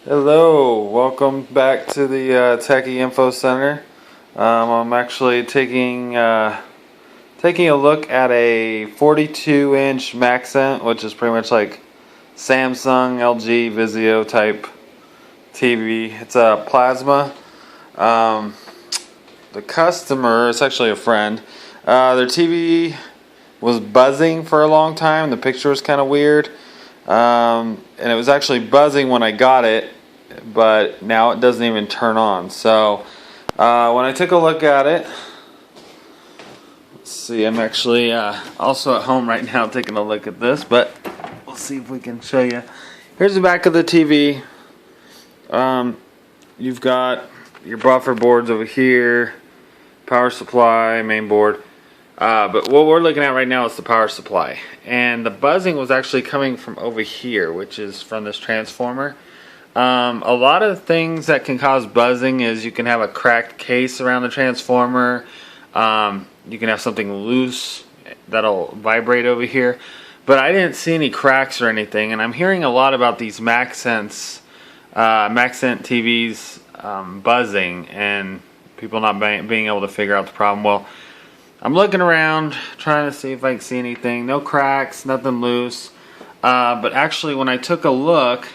Hello, welcome back to the Techie Info Center. I'm actually taking a look at a 42-inch Maxent, which is pretty much like Samsung, LG, Vizio type TV. It's a plasma. The customer, it's actually a friend, their TV was buzzing for a long time. The picture was kind of weird. And it was actually buzzing when I got it, but now it doesn't even turn on. So when I took a look at it, let's see, I'm actually also at home right now taking a look at this, but we'll see if we can show you. Here's the back of the TV. You've got your buffer boards over here, power supply, main board. But what we're looking at right now is the power supply. And the buzzing was actually coming from over here, which is from this transformer. A lot of things that can cause buzzing is you can have a cracked case around the transformer. You can have something loose that'll vibrate over here. But I didn't see any cracks or anything. And I'm hearing a lot about these Maxent TVs buzzing and people not being able to figure out the problem. Well, I'm looking around, trying to see if I can see anything. No cracks, nothing loose. But actually, when I took a look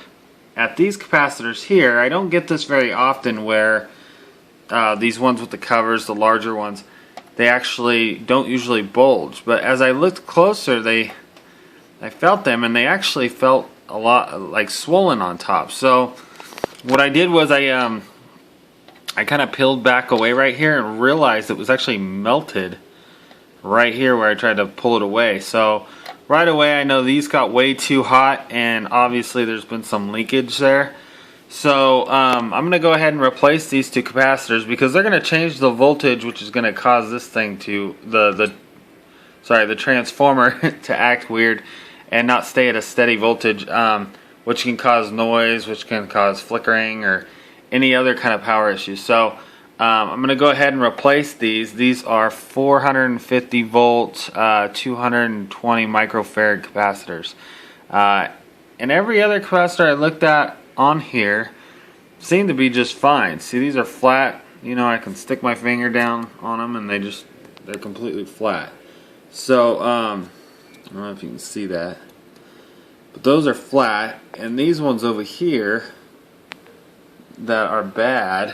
at these capacitors here, I don't get this very often where these ones with the covers, the larger ones, they actually don't usually bulge. But as I looked closer, I felt them, and they actually felt a lot like swollen on top. So what I did was I kind of peeled back away right here and realized it was actually melted right here where I tried to pull it away. So right away I know these got way too hot, and obviously there's been some leakage there. So I'm going to go ahead and replace these two capacitors because they're going to change the voltage, which is going to cause this thing to the transformer to act weird and not stay at a steady voltage, which can cause noise, which can cause flickering or any other kind of power issues. So I'm going to go ahead and replace these. These are 450 volt, 220 microfarad capacitors. And every other capacitor I looked at on here seemed to be just fine. See, these are flat. You know, I can stick my finger down on them and they're completely flat. So I don't know if you can see that, but those are flat, and these ones over here that are bad,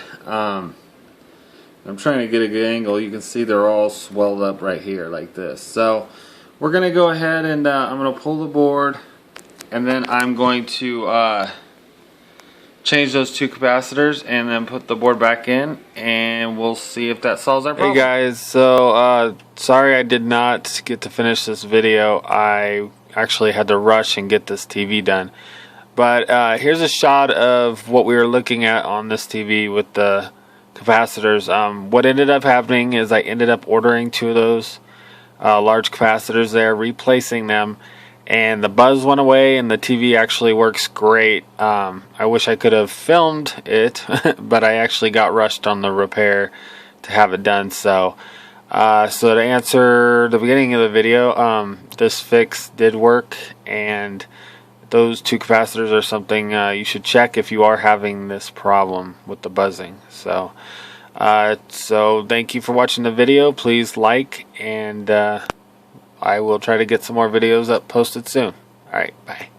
I'm trying to get a good angle. You can see they're all swelled up right here like this. So we're going to go ahead and I'm going to pull the board, and then I'm going to change those two capacitors and then put the board back in, and we'll see if that solves our problem. Hey guys, so sorry I did not get to finish this video. I actually had to rush and get this TV done. But here's a shot of what we were looking at on this TV with the capacitors. What ended up happening is I ended up ordering two of those large capacitors there, replacing them, and the buzz went away and the TV actually works great. I wish I could have filmed it, but I actually got rushed on the repair to have it done. So to answer the beginning of the video, this fix did work, and those two capacitors are something you should check if you are having this problem with the buzzing. So thank you for watching the video. Please like, and I will try to get some more videos up posted soon. Alright, bye.